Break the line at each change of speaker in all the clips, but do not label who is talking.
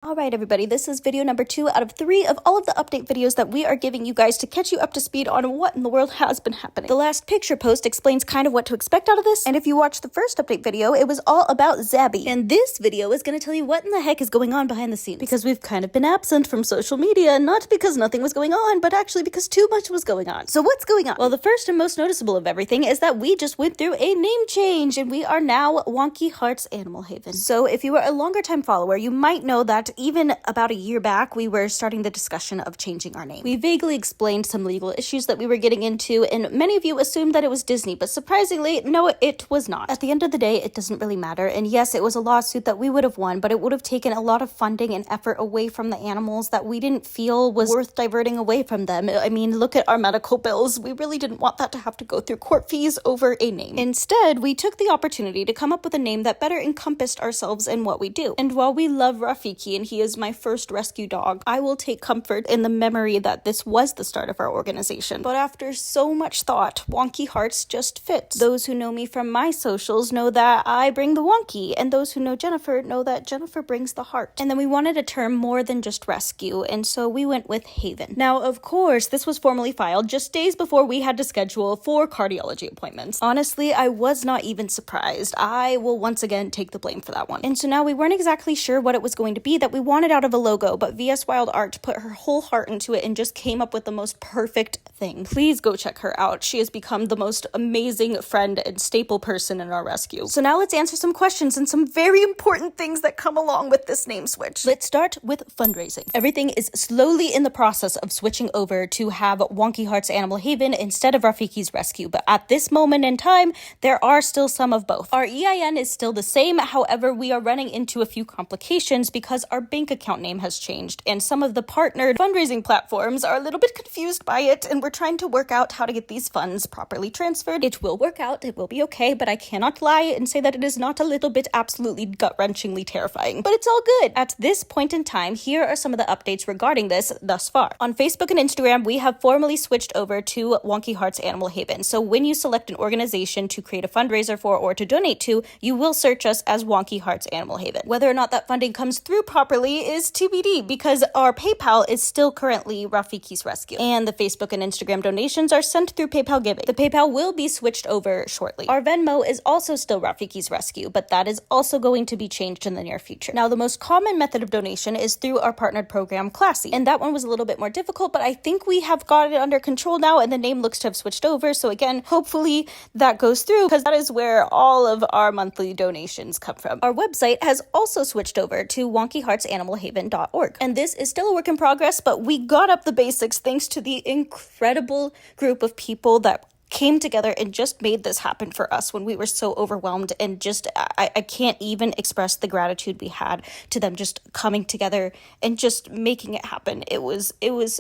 Alright everybody, this is video number 2 out of 3 of all of the update videos that we are giving you guys to catch you up to speed on what in the world has been happening. The last picture post explains kind of what to expect out of this, and if you watched the first update video, it was all about Zabi. And this video is going to tell you what in the heck is going on behind the scenes. Because we've kind of been absent from social media, not because nothing was going on, but actually because too much was going on. So what's going on? Well, the first and most noticeable of everything is that we just went through a name change, and we are now Wonky Hearts Animal Haven. So if you are a longer time follower, you might know that even about a year back, we were starting the discussion of changing our name. We vaguely explained some legal issues that we were getting into, and many of you assumed that it was Disney, but surprisingly, no, it was not. At the end of the day, it doesn't really matter, and yes, it was a lawsuit that we would have won, but it would have taken a lot of funding and effort away from the animals that we didn't feel was worth diverting away from them. I mean, look at our medical bills. We really didn't want that to have to go through court fees over a name. Instead, we took the opportunity to come up with a name that better encompassed ourselves and what we do. And while we love Rafiki, and he is my first rescue dog, I will take comfort in the memory that this was the start of our organization. But after so much thought, Wonky Hearts just fits. Those who know me from my socials know that I bring the wonky, and those who know Jennifer know that Jennifer brings the heart. And then we wanted a term more than just rescue, and so we went with Haven. Now, of course, this was formally filed just days before we had to schedule 4 cardiology appointments. Honestly, I was not even surprised. I will once again take the blame for that one. And so now we weren't exactly sure what it was going to be that we wanted out of a logo, but VS Wild Art put her whole heart into it and just came up with the most perfect thing. Please go check her out. She has become the most amazing friend and staple person in our rescue. So now let's answer some questions and some very important things that come along with this name switch. Let's start with fundraising. Everything is slowly in the process of switching over to have Wonky Hearts Animal Haven instead of Rafiki's Rescue, but at this moment in time, there are still some of both. Our EIN is still the same, however, we are running into a few complications because our bank account name has changed, and some of the partnered fundraising platforms are a little bit confused by it, and we're trying to work out how to get these funds properly transferred. It will work out, it will be okay, but I cannot lie and say that it is not a little bit absolutely gut-wrenchingly terrifying, but it's all good. At this point in time, here are some of the updates regarding this thus far. On Facebook and Instagram, we have formally switched over to Wonky Hearts Animal Haven, so when you select an organization to create a fundraiser for or to donate to, you will search us as Wonky Hearts Animal Haven. Whether or not that funding comes through properly is TBD, because our PayPal is still currently Rafiki's Rescue, and the Facebook and Instagram donations are sent through PayPal Giving. The PayPal will be switched over shortly. Our Venmo is also still Rafiki's Rescue, but that is also going to be changed in the near future. Now, the most common method of donation is through our partnered program, Classy, and that one was a little bit more difficult, but I think we have got it under control now, and the name looks to have switched over, so again, hopefully that goes through, because that is where all of our monthly donations come from. Our website has also switched over to wonkyheartsanimalhaven.org, and this is still a work in progress, but we got up the basics thanks to the incredible group of people that came together and just made this happen for us when we were so overwhelmed, and just I can't even express the gratitude we had to them just coming together and just making it happen. It was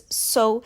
so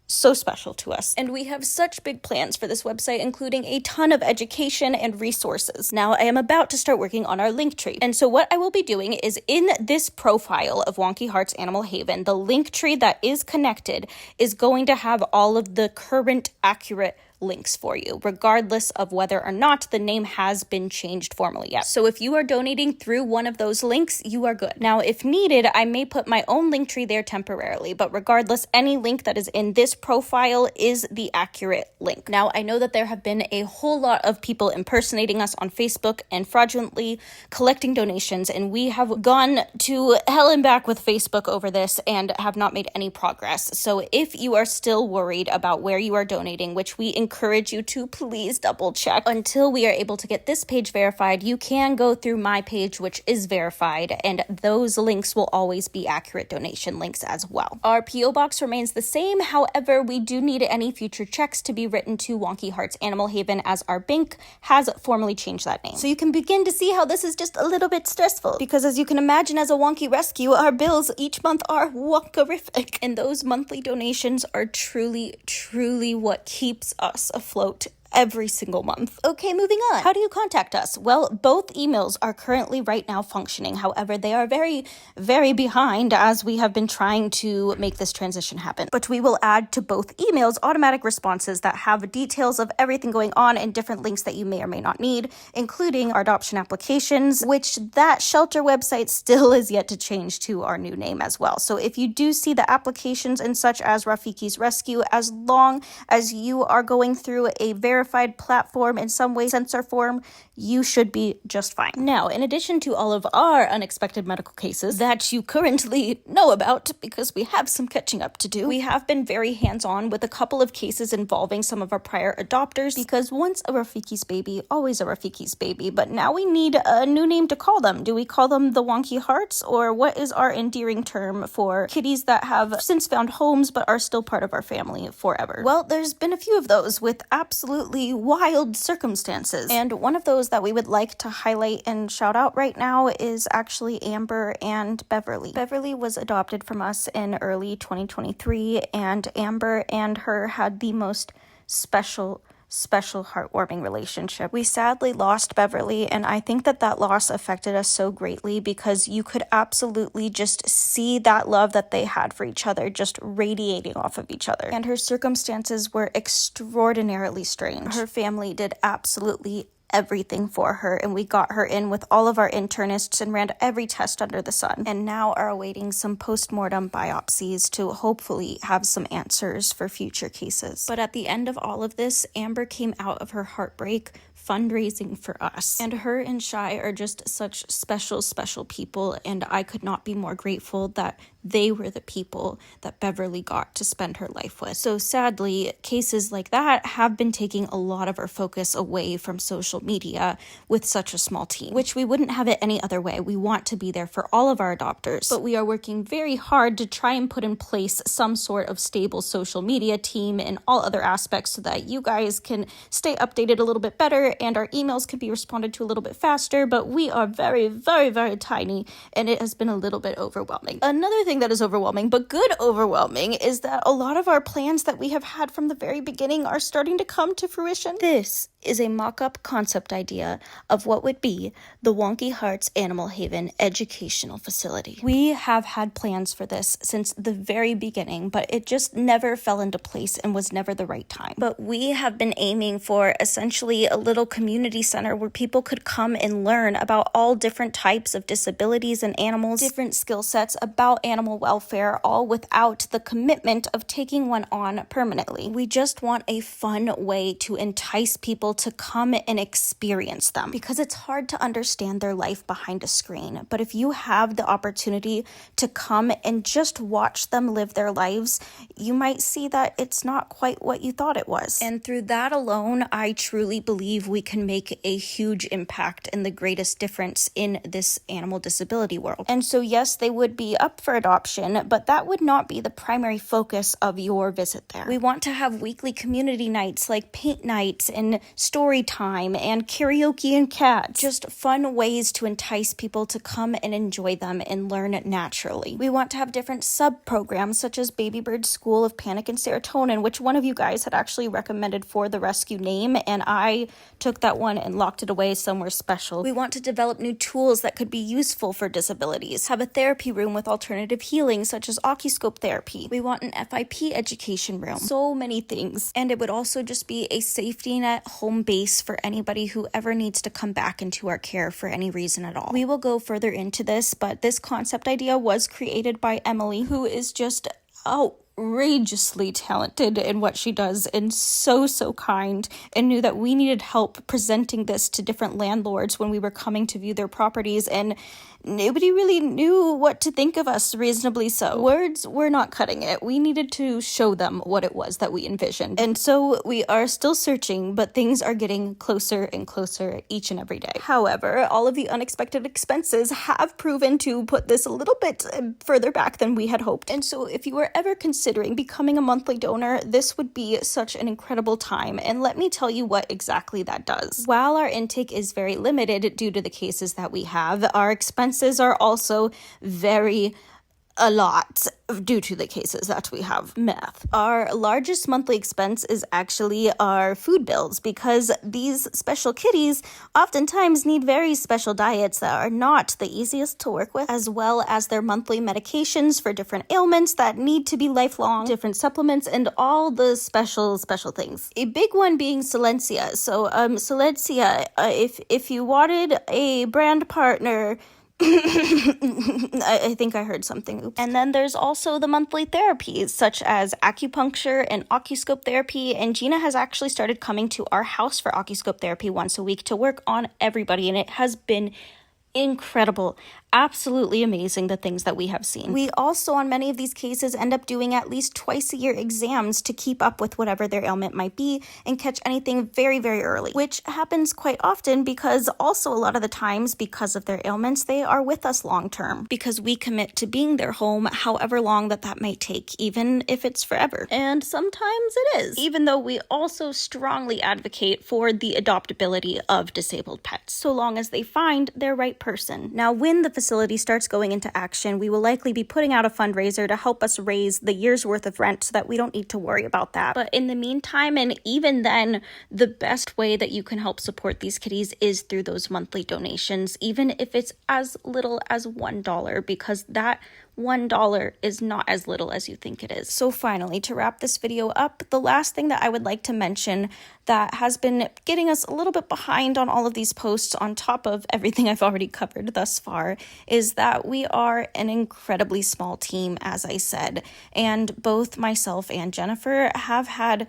special to us. And we have such big plans for this website, including a ton of education and resources. Now, I am about to start working on our link tree. And so what I will be doing is in this profile of Wonky Hearts Animal Haven, the link tree that is connected is going to have all of the current accurate links for you, regardless of whether or not the name has been changed formally yet. So if you are donating through one of those links, you are good. Now, if needed, I may put my own link tree there temporarily, but regardless, any link that is in this profile is the accurate link. Now, I know that there have been a whole lot of people impersonating us on Facebook and fraudulently collecting donations, and we have gone to hell and back with Facebook over this and have not made any progress. So if you are still worried about where you are donating, which we encourage you to please double check until we are able to get this page verified, you can go through my page, which is verified, and those links will always be accurate donation links as well. Our PO box remains the same. However, we do need any future checks to be written to Wonky Hearts Animal Haven, as our bank has formally changed that name. So you can begin to see how this is just a little bit stressful, because as you can imagine, as a Wonky Rescue, our bills each month are wonkerific, and those monthly donations are truly what keeps us afloat every single month. Okay, moving on. How do you contact us? Well, both emails are currently right now functioning. However, they are very, very behind as we have been trying to make this transition happen. But we will add to both emails automatic responses that have details of everything going on and different links that you may or may not need, including our adoption applications, which that shelter website still is yet to change to our new name as well. So if you do see the applications and such as Rafiki's Rescue, as long as you are going through a verified platform in some way, sensor form, you should be just fine. Now, in addition to all of our unexpected medical cases that you currently know about, because we have some catching up to do, we have been very hands-on with a couple of cases involving some of our prior adopters, because once a Rafiki's baby, always a Rafiki's baby, but now we need a new name to call them. Do we call them the Wonky Hearts, or what is our endearing term for kitties that have since found homes but are still part of our family forever? Well, there's been a few of those with absolutely wild circumstances, and one of those that we would like to highlight and shout out right now is actually Amber and Beverly. Beverly was adopted from us in early 2023, and Amber and her had the most special heartwarming relationship. We sadly lost Beverly, and I think that loss affected us so greatly because you could absolutely just see that love that they had for each other just radiating off of each other. And her circumstances were extraordinarily strange. Her family did absolutely everything for her, and we got her in with all of our internists and ran every test under the sun, and now are awaiting some post-mortem biopsies to hopefully have some answers for future cases. But at the end of all of this, Amber came out of her heartbreak fundraising for us, and her and Shai are just such special people, and I could not be more grateful that they were the people that Beverly got to spend her life with. So sadly, cases like that have been taking a lot of our focus away from social media with such a small team, which we wouldn't have it any other way. We want to be there for all of our adopters, but we are working very hard to try and put in place some sort of stable social media team and all other aspects so that you guys can stay updated a little bit better and our emails can be responded to a little bit faster, but we are very, very tiny, and it has been a little bit overwhelming. Another thing that is overwhelming, but good overwhelming, is that a lot of our plans that we have had from the very beginning are starting to come to fruition. This is a mock-up concept idea of what would be the Wonky Hearts Animal Haven Educational Facility. We have had plans for this since the very beginning, but it just never fell into place and was never the right time. But we have been aiming for essentially a little community center where people could come and learn about all different types of disabilities and animals, different skill sets about animal welfare, all without the commitment of taking one on permanently. We just want a fun way to entice people to come and experience them, because it's hard to understand their life behind a screen. But if you have the opportunity to come and just watch them live their lives, you might see that it's not quite what you thought it was. And through that alone, I truly believe we can make a huge impact and the greatest difference in this animal disability world. And so yes, they would be up for adoption, but that would not be the primary focus of your visit there. We want to have weekly community nights like paint nights and story time and karaoke and cats. Just fun ways to entice people to come and enjoy them and learn naturally. We want to have different sub-programs such as Baby Bird School of Panic and Serotonin, which one of you guys had actually recommended for the rescue name, and I took that one and locked it away somewhere special. We want to develop new tools that could be useful for disabilities, have a therapy room with alternative healing such as Ocuscope therapy. We want an FIP education room. So many things. And it would also just be a safety net home base for anybody who ever needs to come back into our care for any reason at all. We will go further into this, but this concept idea was created by Emily, who is just outrageously talented in what she does and so kind, and knew that we needed help presenting this to different landlords when we were coming to view their properties, and nobody really knew what to think of us, reasonably so. Words were not cutting it. We needed to show them what it was that we envisioned. And so we are still searching, but things are getting closer and closer each and every day. However, all of the unexpected expenses have proven to put this a little bit further back than we had hoped. And so if you were ever considering becoming a monthly donor, this would be such an incredible time. And let me tell you what exactly that does. While our intake is very limited due to the cases that we have, our expenses are also very a lot due to the cases that we have. Math. Our largest monthly expense is actually our food bills, because these special kitties oftentimes need very special diets that are not the easiest to work with, as well as their monthly medications for different ailments that need to be lifelong, different supplements, and all the special things. A big one being Silencia. So Silencia, if you wanted a brand partner, I think I heard something. Oops. And then there's also the monthly therapies, such as acupuncture and ocuscope therapy. And Gina has actually started coming to our house for ocuscope therapy once a week to work on everybody. And it has been incredible. Absolutely amazing, the things that we have seen. We also, on many of these cases, end up doing at least twice a year exams to keep up with whatever their ailment might be and catch anything very, very early, which happens quite often because also a lot of the times, because of their ailments, they are with us long term because we commit to being their home however long that may take, even if it's forever. And sometimes it is, even though we also strongly advocate for the adoptability of disabled pets, so long as they find their right person. Now, when the facility starts going into action, we will likely be putting out a fundraiser to help us raise the year's worth of rent so that we don't need to worry about that. But in the meantime, and even then, the best way that you can help support these kitties is through those monthly donations, even if it's as little as $1, because that $1 is not as little as you think it is. So finally, to wrap this video up, the last thing that I would like to mention that has been getting us a little bit behind on all of these posts on top of everything I've already covered thus far is that we are an incredibly small team, as I said, and both myself and Jennifer have had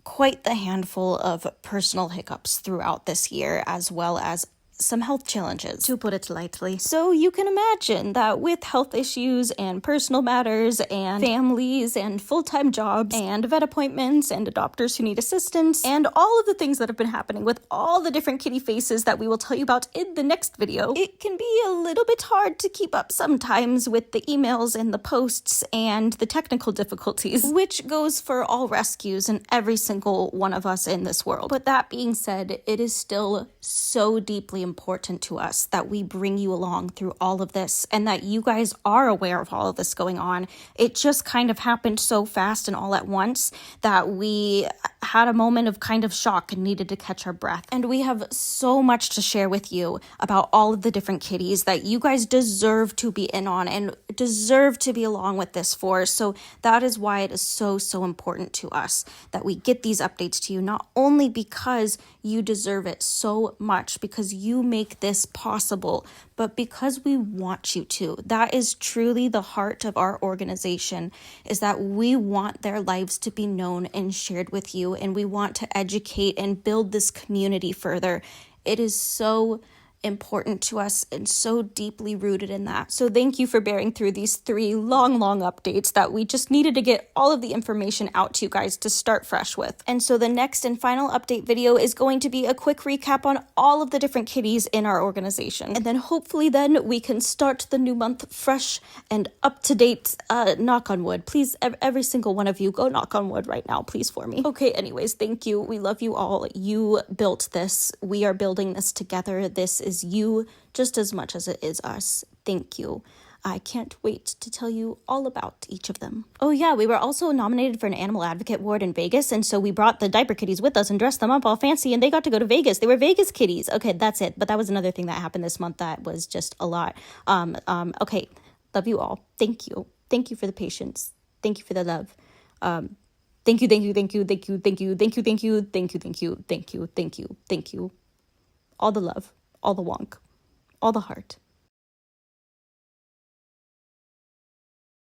quite the handful of personal hiccups throughout this year, as well as some health challenges, to put it lightly. So you can imagine that with health issues and personal matters and families and full-time jobs and vet appointments and adopters who need assistance and all of the things that have been happening with all the different kitty faces that we will tell you about in the next video, it can be a little bit hard to keep up sometimes with the emails and the posts and the technical difficulties, which goes for all rescues and every single one of us in this world. But that being said, it is still so deeply important to us that we bring you along through all of this and that you guys are aware of all of this going on. It just kind of happened so fast and all at once that we had a moment of kind of shock and needed to catch our breath. And we have so much to share with you about all of the different kitties that you guys deserve to be in on and deserve to be along with this for. So that is why it is so important to us that we get these updates to you, not only because you deserve it so much, because you make this possible, but because we want you to. That is truly the heart of our organization, is that we want their lives to be known and shared with you, and we want to educate and build this community further. It is so important to us and so deeply rooted in that. So thank you for bearing through these 3 long updates that we just needed to get all of the information out to you guys to start fresh with. And so the next and final update video is going to be a quick recap on all of the different kitties in our organization. And then hopefully then we can start the new month fresh and up to date. Knock on wood. Please, every single one of you, go knock on wood right now, please, for me. Okay, anyways, thank you. We love you all. You built this. We are building this together. This is you just as much as it is us. Thank you. I can't wait to tell you all about each of them. Oh yeah, we were also nominated for an Animal Advocate Award in Vegas, and so we brought the diaper kitties with us and dressed them up all fancy, and they got to go to Vegas. They were Vegas kitties. Okay, that's it. But that was another thing that happened this month that was just a lot. Okay, love you all. Thank you. Thank you for the patience. Thank you for the love. Thank you. All the love, all the wonk, all the heart.